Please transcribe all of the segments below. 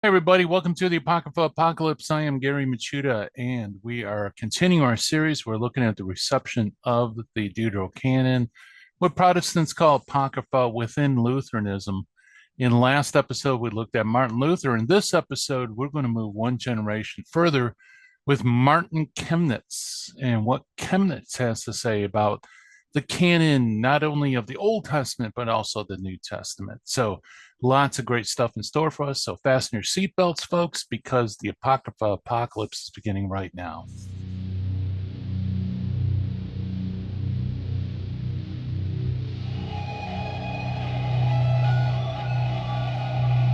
Hey everybody, welcome to the Apocrypha Apocalypse. I am Gary Machuda, and we are continuing our series. We're looking at the reception of the Deuterocanon, what Protestants call Apocrypha within Lutheranism. In last episode, we looked at Martin Luther. In this episode, we're going to move one generation further with Martin Chemnitz and what Kemnitz has to say about the canon, not only of the Old Testament, but also the New Testament. So lots of great stuff in store for us. So fasten your seatbelts, folks, because the Apocrypha apocalypse is beginning right now.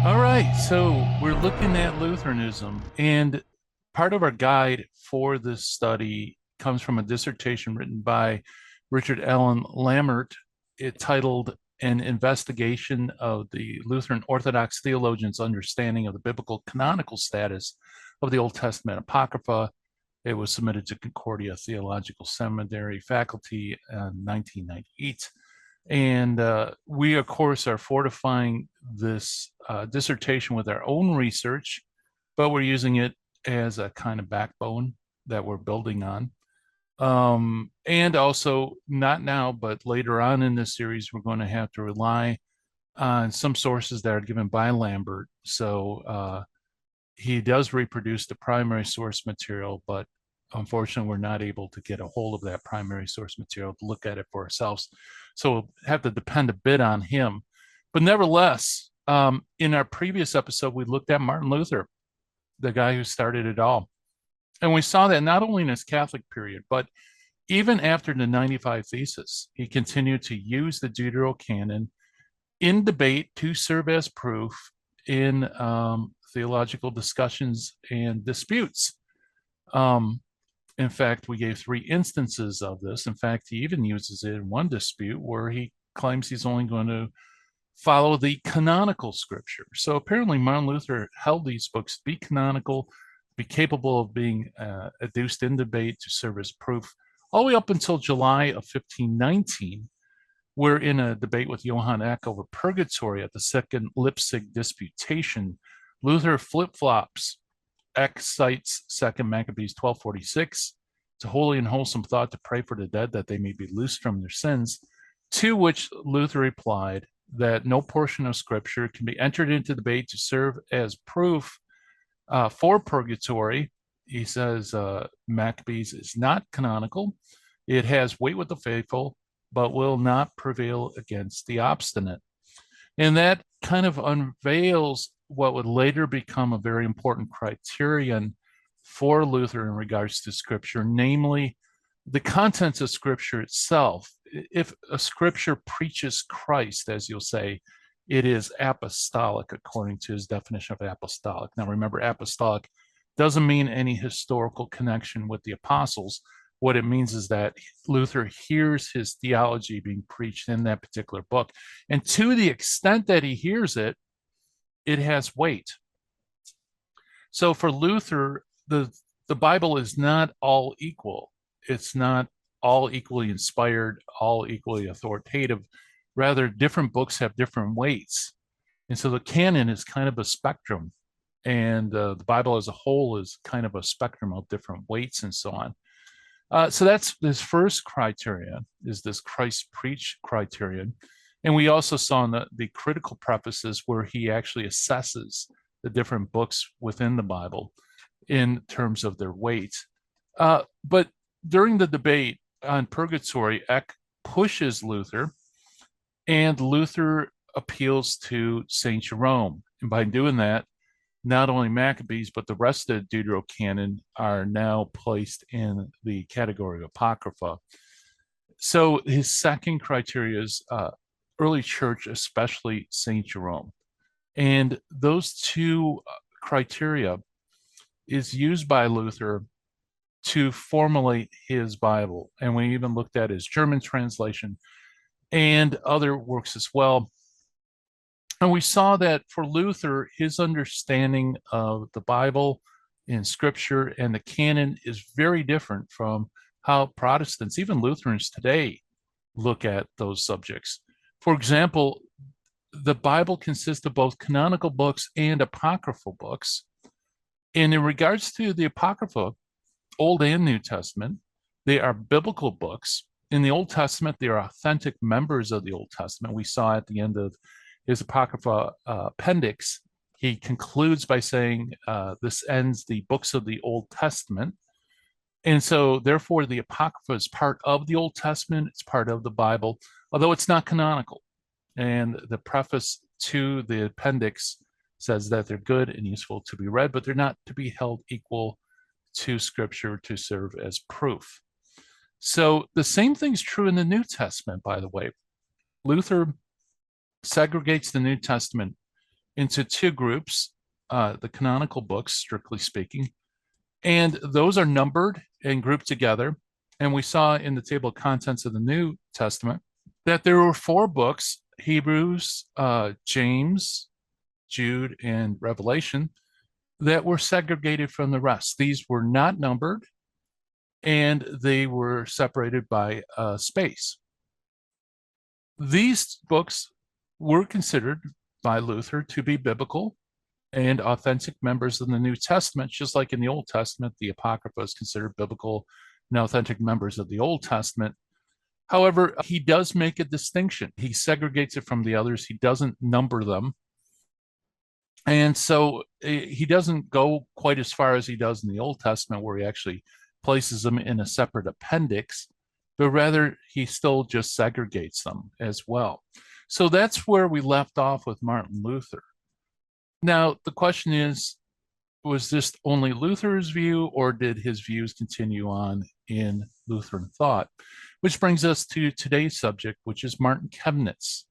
All right, so we're looking at Lutheranism, and part of our guide for this study comes from a dissertation written by Richard Allen Lammert, titled An Investigation of the Lutheran Orthodox Theologians' Understanding of the Biblical Canonical Status of the Old Testament Apocrypha. It was submitted to Concordia Theological Seminary faculty in 1998. And we, of course, are fortifying this dissertation with our own research, but we're using it as a kind of backbone that we're building on. And also, not now, but later on in this series, we're going to have to rely on some sources that are given by Lambert. So he does reproduce the primary source material, but unfortunately, we're not able to get a hold of that primary source material to look at it for ourselves. So we'll have to depend a bit on him. But nevertheless, in our previous episode, we looked at Martin Luther, the guy who started it all. And we saw that not only in his Catholic period, but even after the 95 Theses, he continued to use the Deuterocanon in debate to serve as proof in theological discussions and disputes. In fact, we gave three instances of this. In fact, he even uses it in one dispute where he claims he's only going to follow the canonical scripture. So apparently, Martin Luther held these books to be canonical, be capable of being adduced in debate to serve as proof, all the way up until July of 1519. We're in a debate with Johann Eck over purgatory at the Second Leipzig Disputation. Luther flip-flops. Eck cites 2 Maccabees 12:46. It's a holy and wholesome thought to pray for the dead that they may be loosed from their sins, to which Luther replied that no portion of scripture can be entered into debate to serve as proof for purgatory. He says Maccabees is not canonical. It has weight with the faithful, but will not prevail against the obstinate. And that kind of unveils what would later become a very important criterion for Luther in regards to scripture, namely the contents of scripture itself. If a scripture preaches Christ, as you'll say, it is apostolic according to his definition of apostolic. Now, remember, apostolic doesn't mean any historical connection with the apostles. What it means is that Luther hears his theology being preached in that particular book. And to the extent that he hears it, it has weight. So for Luther, the Bible is not all equal. It's not all equally inspired, all equally authoritative. Rather, different books have different weights. And so the canon is kind of a spectrum. And the Bible as a whole is kind of a spectrum of different weights and so on. So that's his first criteria, is this Christ preach criterion. And we also saw in the critical prefaces where he actually assesses the different books within the Bible in terms of their weight. But during the debate on purgatory, Eck pushes Luther, and Luther appeals to St. Jerome. And by doing that, not only Maccabees, but the rest of the Deuterocanon are now placed in the category of Apocrypha. So his second criteria is early church, especially St. Jerome. And those two criteria is used by Luther to formulate his Bible. And we even looked at his German translation and other works as well. And we saw that for Luther, his understanding of the Bible and scripture and the canon is very different from how Protestants, even Lutherans today, look at those subjects. For example, the Bible consists of both canonical books and apocryphal books. And in regards to the Apocrypha, Old and New Testament, they are biblical books. In the Old Testament, they are authentic members of the Old Testament. We saw at the end of his Apocrypha appendix, he concludes by saying, this ends the books of the Old Testament. And so, therefore, the Apocrypha is part of the Old Testament. It's part of the Bible, although it's not canonical. And the preface to the appendix says that they're good and useful to be read, but they're not to be held equal to Scripture to serve as proof. So the same thing's true in the New Testament, by the way. Luther segregates the New Testament into two groups, the canonical books, strictly speaking, and those are numbered and grouped together. And we saw in the table of contents of the New Testament that there were 4 books, Hebrews, James, Jude, and Revelation, that were segregated from the rest. These were not numbered, and they were separated by space. These books were considered by Luther to be biblical and authentic members of the New Testament, just like in the Old Testament, the Apocrypha is considered biblical and authentic members of the Old Testament. However, he does make a distinction. He segregates it from the others. He doesn't number them. And so he doesn't go quite as far as he does in the Old Testament, where he actually places them in a separate appendix, but rather he still just segregates them as well. So that's where we left off with Martin Luther. Now, the question is, was this only Luther's view, or did his views continue on in Lutheran thought? Which brings us to today's subject, which is Martin Chemnitz,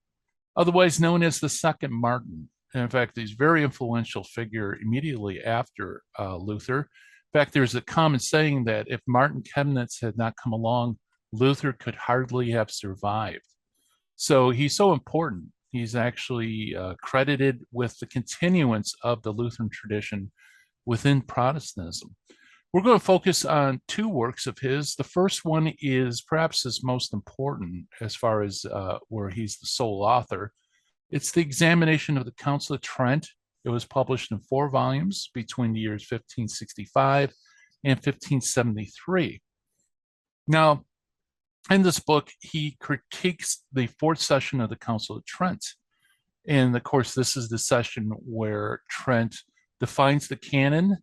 otherwise known as the Second Martin. And in fact, he's a very influential figure immediately after Luther. In fact, there's a common saying that if Martin Chemnitz had not come along, Luther could hardly have survived. So he's so important. He's actually credited with the continuance of the Lutheran tradition within Protestantism. We're going to focus on 2 works of his. The first one is perhaps his most important as far as where he's the sole author. It's the examination of the Council of Trent. It was published in 4 volumes between the years 1565 and 1573. Now, in this book, he critiques the 4th session of the Council of Trent. And of course, this is the session where Trent defines the canon.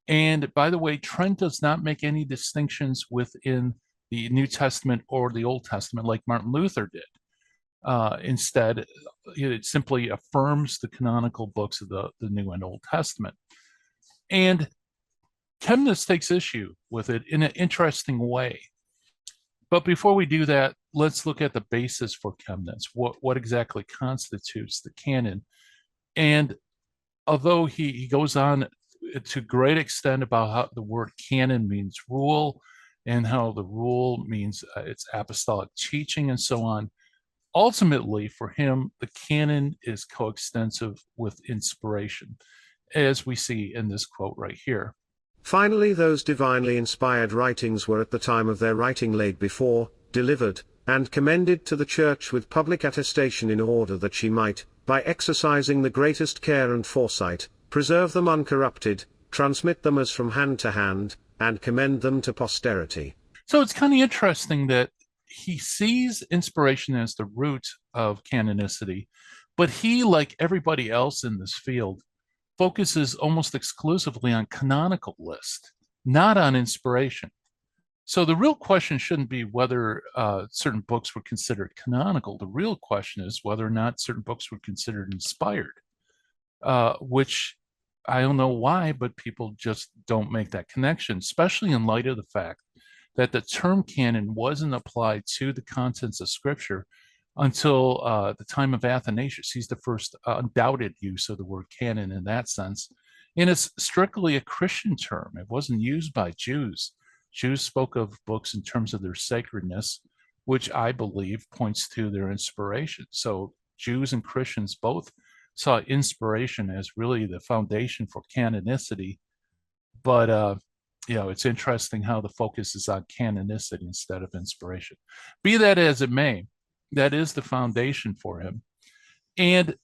And by the way, Trent does not make any distinctions within the New Testament or the Old Testament like Martin Luther did. Instead, it simply affirms the canonical books of the New and Old Testament. And Kemnitz takes issue with it in an interesting way. But before we do that, let's look at the basis for Kemnitz. What exactly constitutes the canon? And although he goes on to great extent about how the word canon means rule, and how the rule means it's apostolic teaching and so on, ultimately for him, the canon is coextensive with inspiration, as we see in this quote right here. Finally, those divinely inspired writings were at the time of their writing laid before, delivered, and commended to the Church with public attestation, in order that she might, by exercising the greatest care and foresight, preserve them uncorrupted, transmit them as from hand to hand, and commend them to posterity. So it's kind of interesting that he sees inspiration as the root of canonicity, but he, like everybody else in this field, focuses almost exclusively on canonical list, not on inspiration. So the real question shouldn't be whether certain books were considered canonical. The real question is whether or not certain books were considered inspired, which I don't know why, but people just don't make that connection, especially in light of the fact that the term canon wasn't applied to the contents of Scripture until the time of Athanasius. He's the first undoubted use of the word canon in that sense. And it's strictly a Christian term. It wasn't used by Jews. Jews spoke of books in terms of their sacredness, which I believe points to their inspiration. So Jews and Christians both saw inspiration as really the foundation for canonicity. But it's interesting how the focus is on canonicity instead of inspiration. Be that as it may, that is the foundation for him. And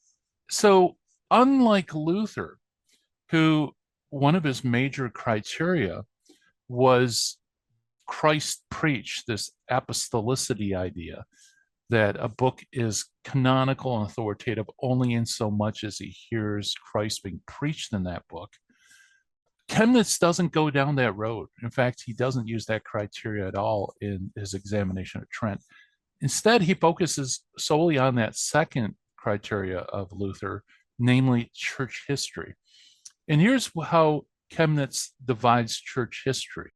so, unlike Luther, who one of his major criteria was Christ preached, this apostolicity idea that a book is canonical and authoritative only in so much as he hears Christ being preached in that book. Kemnitz doesn't go down that road. In fact, he doesn't use that criteria at all in his examination of Trent. Instead, he focuses solely on that second criteria of Luther, namely church history. And here's how Kemnitz divides church history.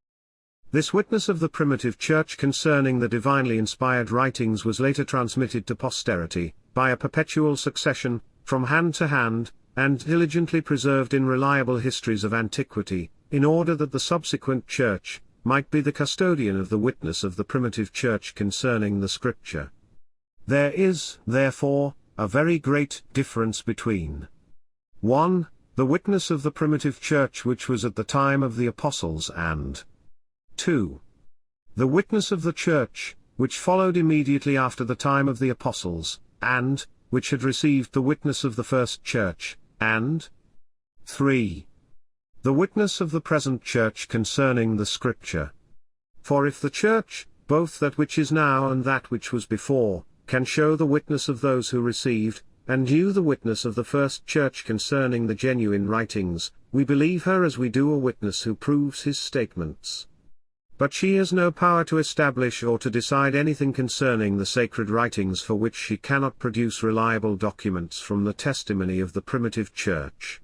This witness of the primitive church concerning the divinely inspired writings was later transmitted to posterity, by a perpetual succession, from hand to hand, and diligently preserved in reliable histories of antiquity, in order that the subsequent church might be the custodian of the witness of the primitive church concerning the scripture. There is, therefore, a very great difference between 1. The witness of the primitive church which was at the time of the apostles, and 2. The witness of the church, which followed immediately after the time of the apostles, and which had received the witness of the first church, and 3. The witness of the present church concerning the scripture. For if the church, both that which is now and that which was before, can show the witness of those who received, and knew the witness of the first church concerning the genuine writings, we believe her as we do a witness who proves his statements. But she has no power to establish or to decide anything concerning the sacred writings for which she cannot produce reliable documents from the testimony of the primitive church.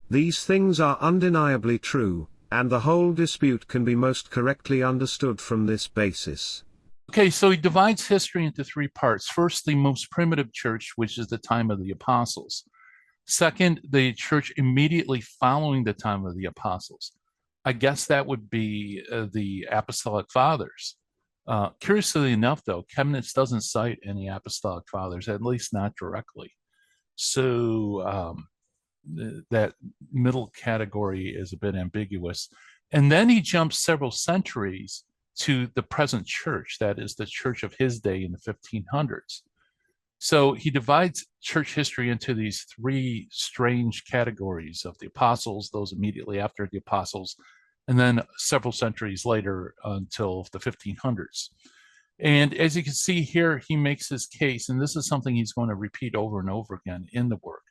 These things are undeniably true, and the whole dispute can be most correctly understood from this basis. Okay, so he divides history into three parts. First, the most primitive church, which is the time of the apostles. Second, the church immediately following the time of the apostles. I guess that would be the apostolic fathers. Curiously enough, though, Kemnitz doesn't cite any apostolic fathers, at least not directly. So that middle category is a bit ambiguous. And then he jumps several centuries to the present church, that is the church of his day in the 1500s. So he divides church history into these three strange categories of the apostles, those immediately after the apostles, and then several centuries later until the 1500s. And as you can see here, he makes his case, and this is something he's going to repeat over and over again in the work,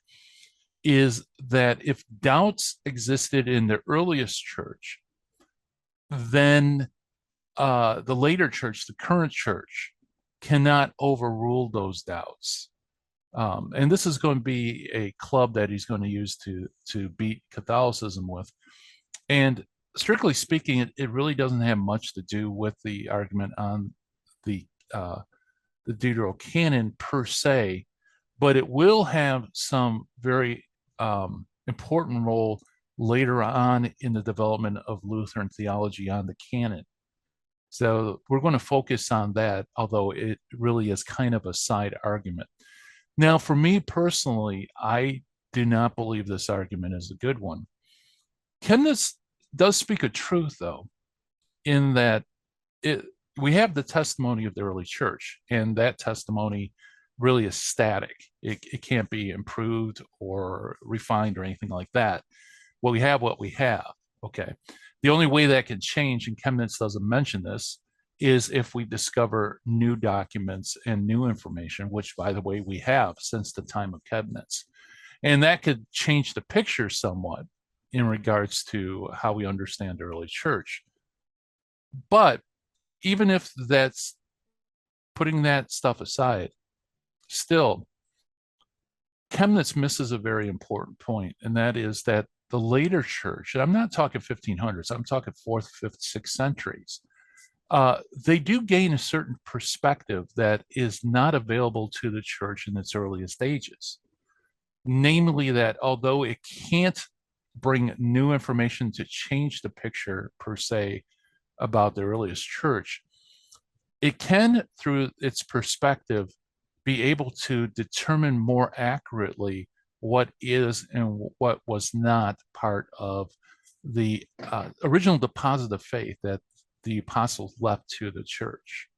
is that if doubts existed in the earliest church, then the later church, the current church, cannot overrule those doubts. And this is going to be a club that he's going to use to beat Catholicism with. And strictly speaking, it really doesn't have much to do with the argument on the Deuterocanon per se, but it will have some very important role later on in the development of Lutheran theology on the canon. So we're going to focus on that, although it really is kind of a side argument. Now, for me personally, I do not believe this argument is a good one. Kemnitz does speak a truth, though, in that we have the testimony of the early church, and that testimony really is static. It can't be improved or refined or anything like that. Well, we have what we have, okay? The only way that can change, and Kemnitz doesn't mention this, is if we discover new documents and new information, which, by the way, we have since the time of Kemnitz. And that could change the picture somewhat in regards to how we understand the early church. But even if that's putting that stuff aside, still, Kemnitz misses a very important point, and that is that the later church, and I'm not talking 1500s, I'm talking 4th, 5th, 6th centuries, they do gain a certain perspective that is not available to the church in its earliest ages. Namely, that although it can't bring new information to change the picture per se about the earliest church, it can, through its perspective, be able to determine more accurately what is and what was not part of the original deposit of faith that the apostles left to the church.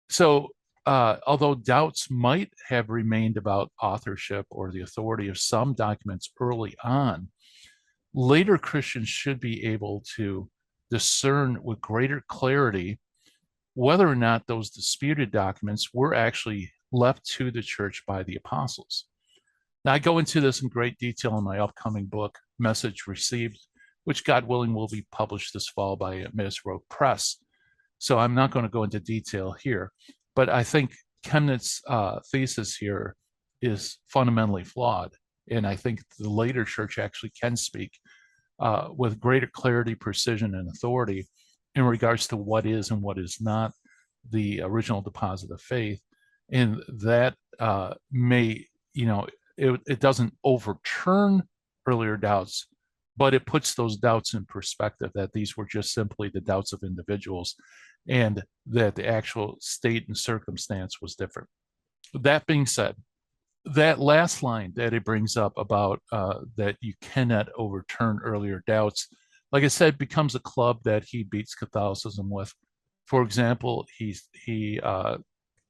So although doubts might have remained about authorship or the authority of some documents early on, later Christians should be able to discern with greater clarity whether or not those disputed documents were actually left to the church by the apostles. Now, I go into this in great detail in my upcoming book, Message Received, which, God willing, will be published this fall by Misroe Press. So I'm not going to go into detail here, but I think Chemnitz's thesis here is fundamentally flawed. And I think the later church actually can speak with greater clarity, precision, and authority in regards to what is and what is not the original deposit of faith. And that may, it doesn't overturn earlier doubts, but it puts those doubts in perspective, that these were just simply the doubts of individuals and that the actual state and circumstance was different. That being said, that last line that it brings up about that you cannot overturn earlier doubts, like I said, becomes a club that he beats Catholicism with. For example, he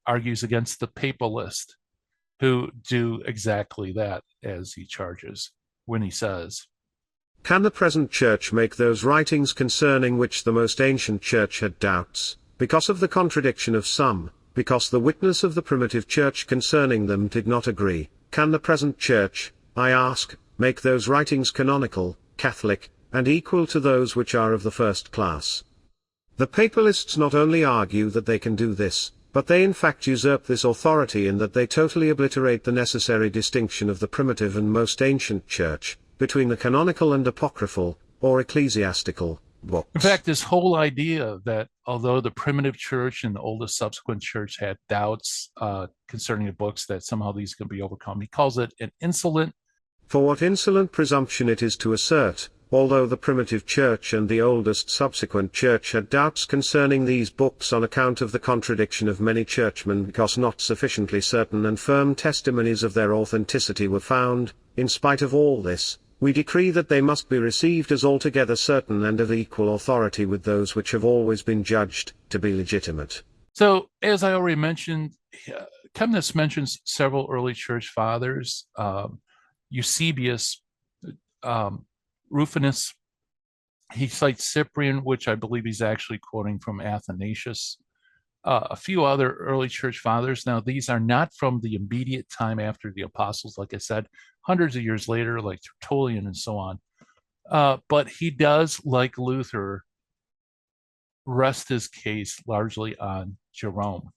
argues against the papalist, who do exactly that, as he charges when he says, "Can the present church make those writings concerning which the most ancient church had doubts, because of the contradiction of some, because the witness of the primitive church concerning them did not agree? Can the present church, I ask, make those writings canonical, Catholic, and equal to those which are of the first class?" The papalists not only argue that they can do this, but they in fact usurp this authority in that they totally obliterate the necessary distinction of the primitive and most ancient church, between the canonical and apocryphal, or ecclesiastical, books. In fact, this whole idea that although the primitive church and the oldest subsequent church had doubts concerning the books, that somehow these can be overcome, he calls it an insolent. For what insolent presumption it is to assert, although the primitive church and the oldest subsequent church had doubts concerning these books on account of the contradiction of many churchmen, because not sufficiently certain and firm testimonies of their authenticity were found, in spite of all this, we decree that they must be received as altogether certain and of equal authority with those which have always been judged to be legitimate. So, as I already mentioned, Kemnitz mentions several early church fathers, Eusebius, Rufinus. He cites Cyprian, which I believe he's actually quoting from Athanasius. A few other early church fathers. Now, these are not from the immediate time after the apostles, like I said, hundreds of years later, like Tertullian and so on. But he does, like Luther, rest his case largely on Jerome.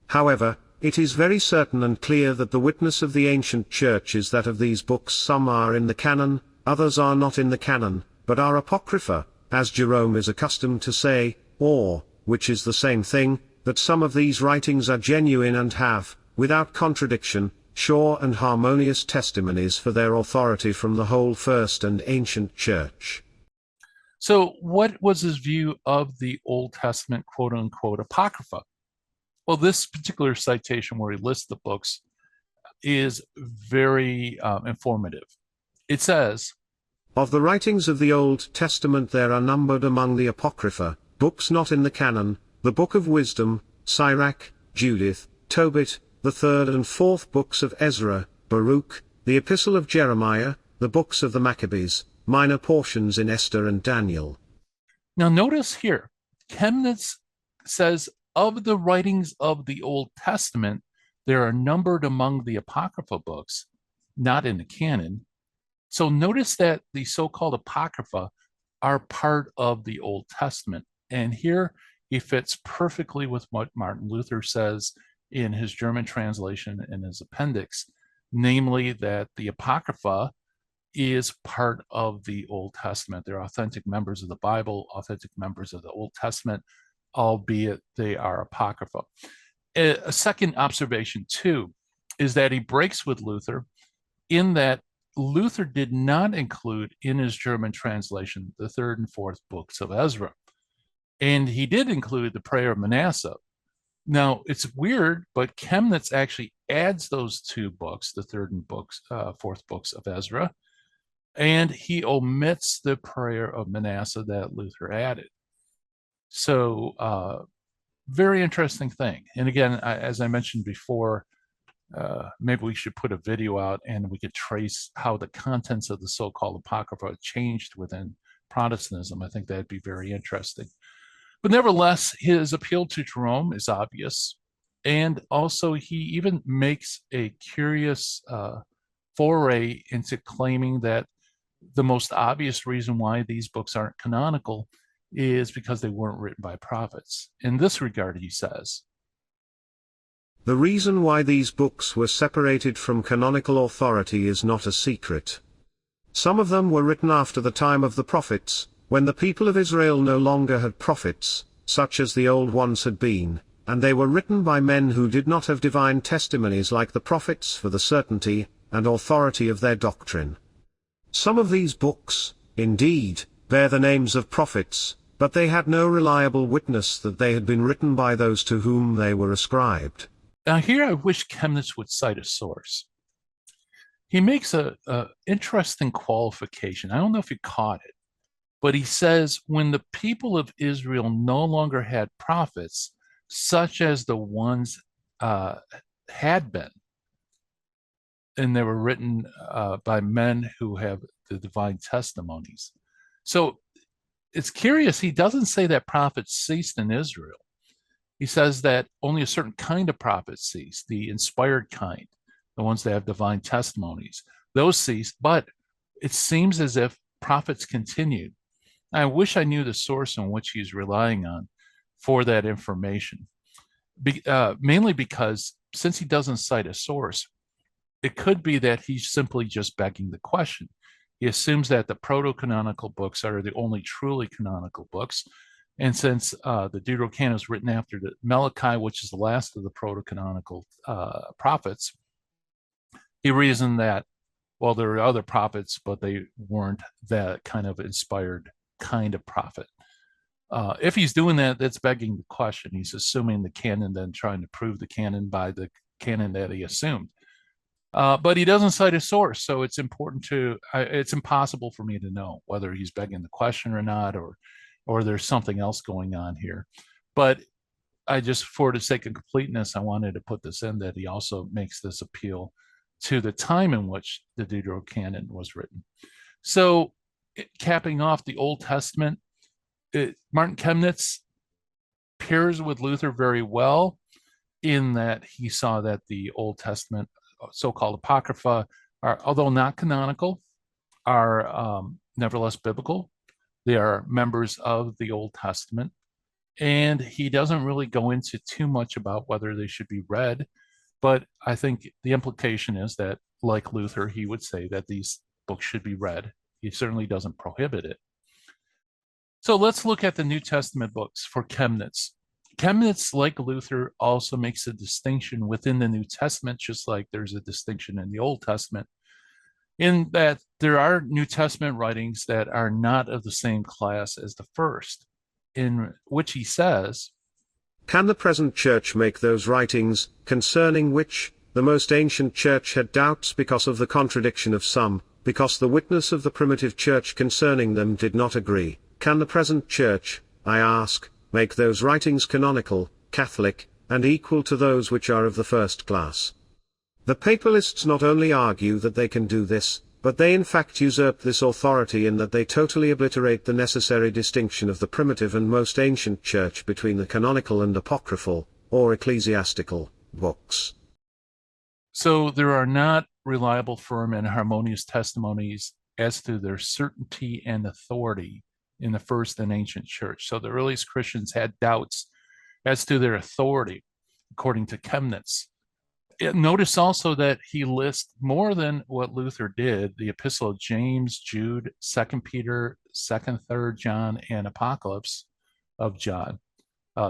However, it is very certain and clear that the witness of the ancient church is that of these books some are in the canon, others are not in the canon, but are apocrypha, as Jerome is accustomed to say, or, which is the same thing, that some of these writings are genuine and have, without contradiction, sure and harmonious testimonies for their authority from the whole first and ancient church. So what was his view of the Old Testament quote-unquote Apocrypha? Well, this particular citation where he lists the books is very informative. It says, "Of the writings of the Old Testament there are numbered among the Apocrypha, books not in the canon, the Book of Wisdom, Sirach, Judith, Tobit, the third and fourth books of Ezra, Baruch, the Epistle of Jeremiah, the books of the Maccabees, minor portions in Esther and Daniel." Now notice here, Kemnitz says, of the writings of the Old Testament, there are numbered among the Apocrypha books, not in the canon. So notice that the so-called Apocrypha are part of the Old Testament. And here he fits perfectly with what Martin Luther says in his German translation in his appendix, namely that the Apocrypha is part of the Old Testament. They're authentic members of the Bible, authentic members of the Old Testament, albeit they are Apocrypha. A second observation, too, is that he breaks with Luther in that Luther did not include in his German translation the third and fourth books of Ezra. And he did include the prayer of Manasseh. Now, it's weird, but Kemnitz actually adds those two books, the third and fourth books of Ezra, and he omits the prayer of Manasseh that Luther added. So very interesting thing. And again, as I mentioned before, maybe we should put a video out and we could trace how the contents of the so-called Apocrypha changed within Protestantism. I think that'd be very interesting. But nevertheless, his appeal to Jerome is obvious. And also, he even makes a curious foray into claiming that the most obvious reason why these books aren't canonical is because they weren't written by prophets. In this regard, he says, the reason why these books were separated from canonical authority is not a secret. Some of them were written after the time of the prophets, when the people of Israel no longer had prophets, such as the old ones had been, and they were written by men who did not have divine testimonies like the prophets for the certainty and authority of their doctrine. Some of these books, indeed, bear the names of prophets, but they had no reliable witness that they had been written by those to whom they were ascribed. Now here I wish Kemnitz would cite a source. He makes a interesting qualification. I don't know if you caught it, but he says when the people of Israel no longer had prophets, such as the ones had been, and they were written by men who have the divine testimonies. So it's curious, he doesn't say that prophets ceased in Israel. He says that only a certain kind of prophets ceased, the inspired kind, the ones that have divine testimonies. Those ceased, but it seems as if prophets continued. I wish I knew the source on which he's relying on for that information. Mainly because since he doesn't cite a source, it could be that he's simply just begging the question. He assumes that the proto-canonical books are the only truly canonical books. And since the Deuterocanon is written after the Malachi, which is the last of the proto-canonical prophets, he reasoned that, well, there are other prophets, but they weren't that kind of inspired kind of prophet. If he's doing that, that's begging the question. He's assuming the canon, then trying to prove the canon by the canon that he assumed. But he doesn't cite a source, so it's impossible for me to know whether he's begging the question or not, or there's something else going on here. But I just, for the sake of completeness, I wanted to put this in, that he also makes this appeal to the time in which the Deuterocanon was written. So capping off the Old Testament, Martin Chemnitz pairs with Luther very well in that he saw that the Old Testament, so-called Apocrypha, are, although not canonical, are nevertheless biblical. They are members of the Old Testament. And he doesn't really go into too much about whether they should be read. But I think the implication is that, like Luther, he would say that these books should be read. He certainly doesn't prohibit it. So let's look at the New Testament books for Kemnitz. Kemnitz, like Luther, also makes a distinction within the New Testament, just like there's a distinction in the Old Testament, in that there are New Testament writings that are not of the same class as the first, in which he says, can the present church make those writings, concerning which the most ancient church had doubts because of the contradiction of some, because the witness of the primitive church concerning them did not agree? Can the present church, I ask, make those writings canonical, Catholic, and equal to those which are of the first class? The papalists not only argue that they can do this, but they in fact usurp this authority in that they totally obliterate the necessary distinction of the primitive and most ancient church between the canonical and apocryphal, or ecclesiastical, books. So there are not reliable, firm, and harmonious testimonies as to their certainty and authority in the first and ancient church. So the earliest Christians had doubts as to their authority, according to Kemnitz. Notice also that he lists more than what Luther did, the Epistle of James, Jude, 2 Peter, 2nd, 3rd John, and Apocalypse of John.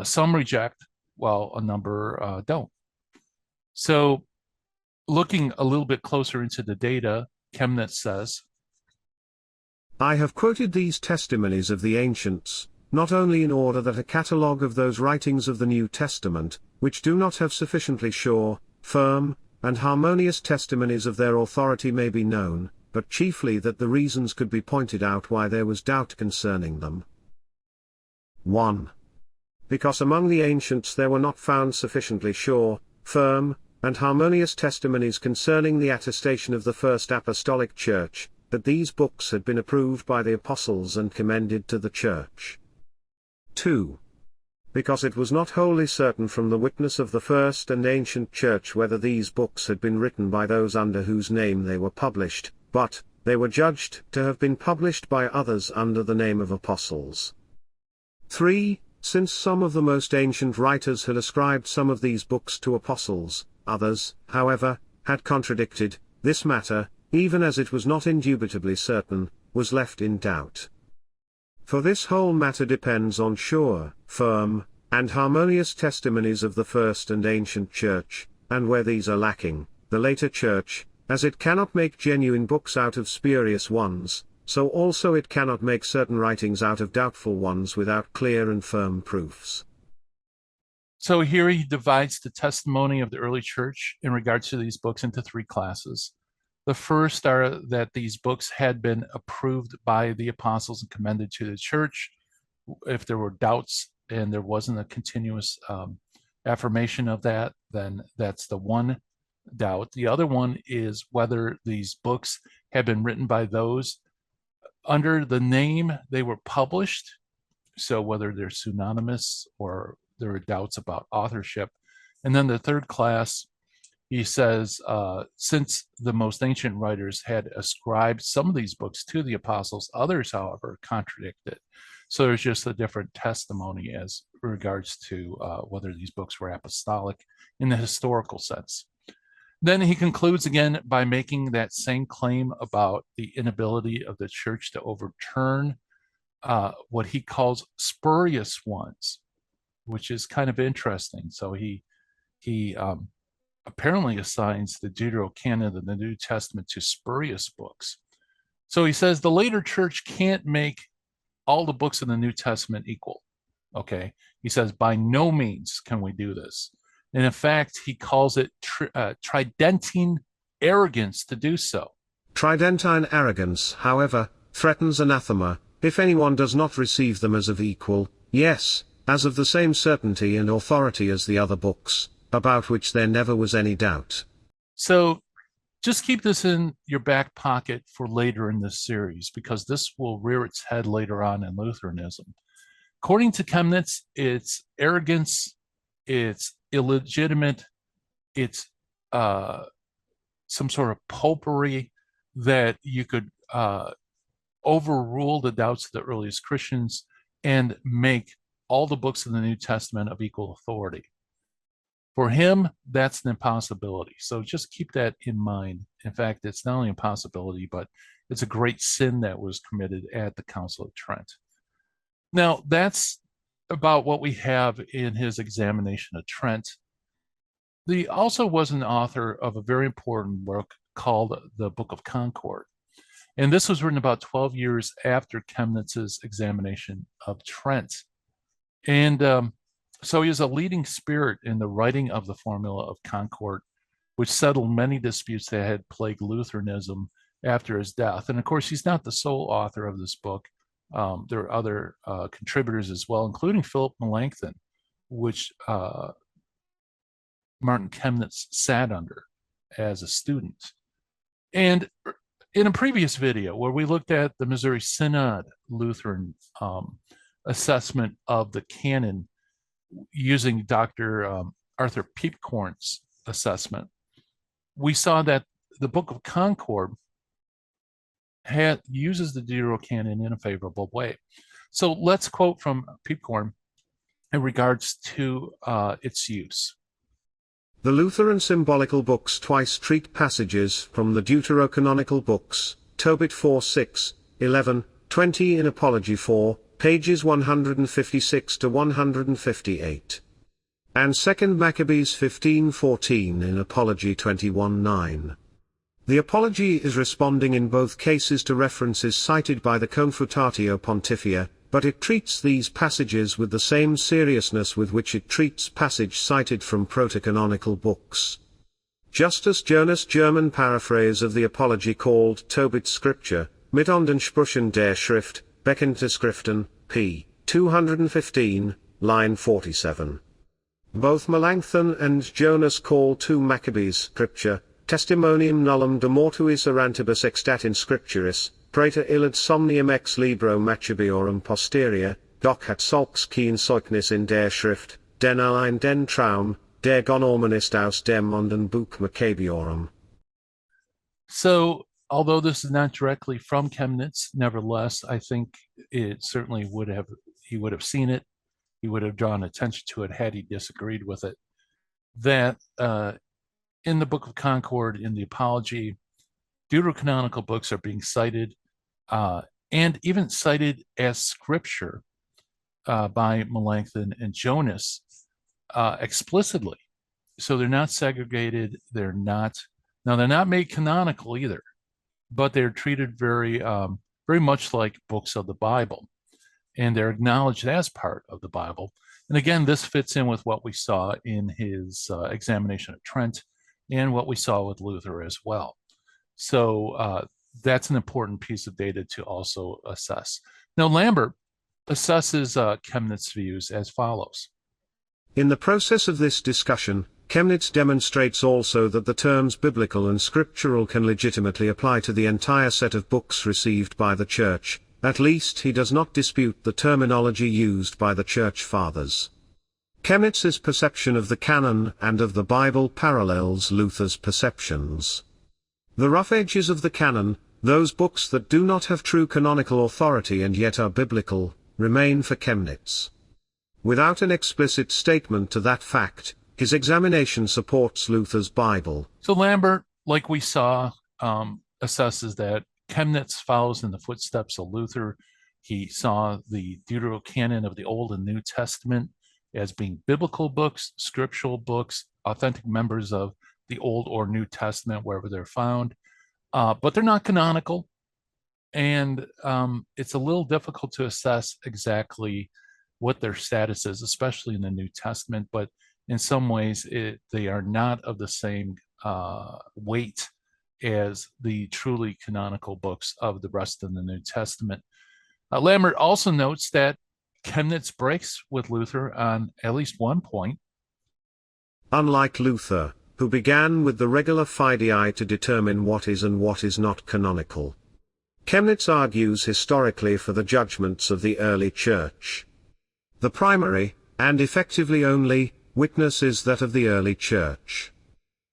Some reject, while a number don't. So looking a little bit closer into the data, Kemnitz says, I have quoted these testimonies of the ancients, not only in order that a catalogue of those writings of the New Testament, which do not have sufficiently sure, firm, and harmonious testimonies of their authority may be known, but chiefly that the reasons could be pointed out why there was doubt concerning them. 1. Because among the ancients there were not found sufficiently sure, firm, and harmonious testimonies concerning the attestation of the First Apostolic Church, that these books had been approved by the apostles and commended to the Church. 2. Because it was not wholly certain from the witness of the first and ancient Church whether these books had been written by those under whose name they were published, but they were judged to have been published by others under the name of apostles. 3. Since some of the most ancient writers had ascribed some of these books to apostles, others, however, had contradicted, this matter, even as it was not indubitably certain, was left in doubt. For this whole matter depends on sure, firm, and harmonious testimonies of the first and ancient Church, and where these are lacking, the later Church, as it cannot make genuine books out of spurious ones, so also it cannot make certain writings out of doubtful ones without clear and firm proofs. So here he divides the testimony of the early church in regards to these books into three classes. The first are that these books had been approved by the apostles and commended to the church. If there were doubts and there wasn't a continuous affirmation of that, then that's the one doubt. The other one is whether these books have been written by those under the name they were published. So whether they're pseudonymous or there are doubts about authorship. And then the third class, he says, since the most ancient writers had ascribed some of these books to the apostles, others, however, contradicted. So there's just a different testimony as regards to whether these books were apostolic in the historical sense. Then he concludes again by making that same claim about the inability of the church to overturn what he calls spurious ones, which is kind of interesting. So he apparently assigns the Deuterocanon of the New Testament to spurious books. So he says the later church can't make all the books in the New Testament equal. Okay, he says by no means can we do this. And in fact, he calls it tridentine arrogance to do so. Tridentine arrogance, however, threatens anathema, if anyone does not receive them as of equal, yes, as of the same certainty and authority as the other books, about which there never was any doubt. So just keep this in your back pocket for later in this series, because this will rear its head later on in Lutheranism. According to Kemnitz, it's arrogance, it's illegitimate, it's some sort of popery that you could overrule the doubts of the earliest Christians and make all the books of the New Testament of equal authority. For him, that's an impossibility. So just keep that in mind. In fact, it's not only a possibility, but it's a great sin that was committed at the Council of Trent. Now, that's about what we have in his examination of Trent. He also was an author of a very important work called the Book of Concord. And this was written about 12 years after Kemnitz's examination of Trent. And so he is a leading spirit in the writing of the Formula of Concord, which settled many disputes that had plagued Lutheranism after his death. And of course, he's not the sole author of this book. There are other contributors as well, including Philip Melanchthon, which Martin Chemnitz sat under as a student. And in a previous video where we looked at the Missouri Synod Lutheran assessment of the canon using Dr. Arthur Peepcorn's assessment, we saw that the Book of Concord uses the Deuterocanon in a favorable way. So let's quote from Peepcorn in regards to its use. The Lutheran symbolical books twice treat passages from the Deuterocanonical books, Tobit 4, 6, 11, 20 in Apology 4, pages 156 to 158. And 2 Maccabees 15:14 in Apology 21, 9. The Apology is responding in both cases to references cited by the Confutatio Pontifia, but it treats these passages with the same seriousness with which it treats passage cited from protocanonical books. Just as Jonas' German paraphrase of the Apology called Tobit Scripture, mit und Sprüchen der Schrift, bekannte Schriften, p. 215, line 47. Both Melanchthon and Jonas call 2 Maccabees scripture, testimonium nullum de mortuis errantibus extat in scripturis, praeter illud somnium ex libro Maccabeorum posterior, doc hat solks keen zeugnis in der Schrift, den allein den Traum, der Gonormen ist aus dem Monden Buch Maccabeorum. So, although this is not directly from Kemnitz, nevertheless, I think it certainly he would have seen it. He would have drawn attention to it had he disagreed with it. That in the Book of Concord, in the Apology, deuterocanonical books are being cited and even cited as scripture by Melanchthon and Jonas explicitly. So they're not segregated. They're not made canonical either, but they're treated very much like books of the Bible, and they're acknowledged as part of the Bible. And again, this fits in with what we saw in his examination of Trent and what we saw with Luther as well. So that's an important piece of data to also assess. Now, Lambert assesses Kemnitz's views as follows. In the process of this discussion, Kemnitz demonstrates also that the terms biblical and scriptural can legitimately apply to the entire set of books received by the Church. At least he does not dispute the terminology used by the Church Fathers. Kemnitz's perception of the canon and of the Bible parallels Luther's perceptions. The rough edges of the canon, those books that do not have true canonical authority and yet are biblical, remain for Kemnitz. Without an explicit statement to that fact, his examination supports Luther's Bible. So Lambert, like we saw, assesses that Kemnitz follows in the footsteps of Luther. He saw the Deuterocanon of the Old and New Testament as being biblical books, scriptural books, authentic members of the Old or New Testament wherever they're found, but they're not canonical. And it's a little difficult to assess exactly what their status is, especially in the New Testament, but in some ways they are not of the same weight as the truly canonical books of the rest of the New Testament. Lambert also notes that Kemnitz breaks with Luther on at least one point. Unlike Luther, who began with the regula fidei to determine what is and what is not canonical, Kemnitz argues historically for the judgments of the early Church. The primary, and effectively only, witness is that of the early Church.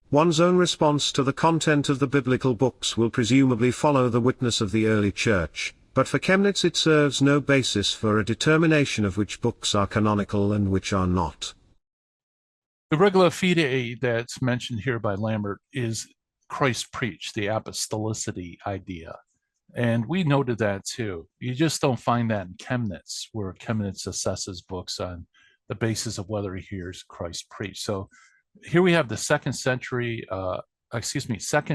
One's own response to the content of the biblical books will presumably follow the witness of the early Church, but for Kemnitz it serves no basis for a determination of which books are canonical and which are not. The regula fidei that's mentioned here by Lambert is Christ preached, the apostolicity idea. And we noted that too. You just don't find that in Kemnitz, where Kemnitz assesses books on the basis of whether he hears Christ preached. So here we have the second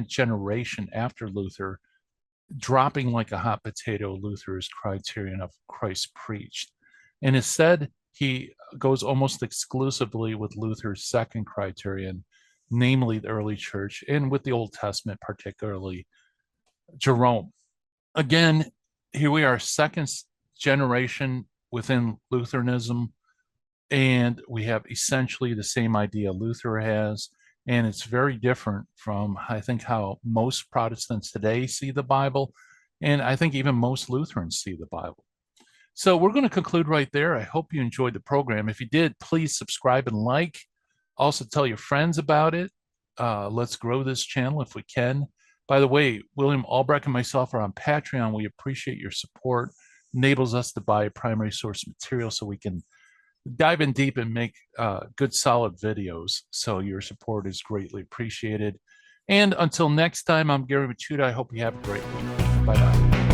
generation after Luther, dropping like a hot potato Luther's criterion of Christ preached. And instead, he goes almost exclusively with Luther's second criterion, namely the early church, and with the Old Testament, particularly Jerome. Again, here we are, second generation within Lutheranism, and we have essentially the same idea Luther has, and it's very different from, I think, how most Protestants today see the Bible, and I think even most Lutherans see the Bible. So we're going to conclude right there. I hope you enjoyed the program. If you did, please subscribe and like. Also tell your friends about it. Let's grow this channel if we can. By the way, William Albrecht and myself are on Patreon. We appreciate your support. Enables us to buy primary source material so we can dive in deep and make good, solid videos. So your support is greatly appreciated. And until next time, I'm Gary Machuda. I hope you have a great week. Bye-bye.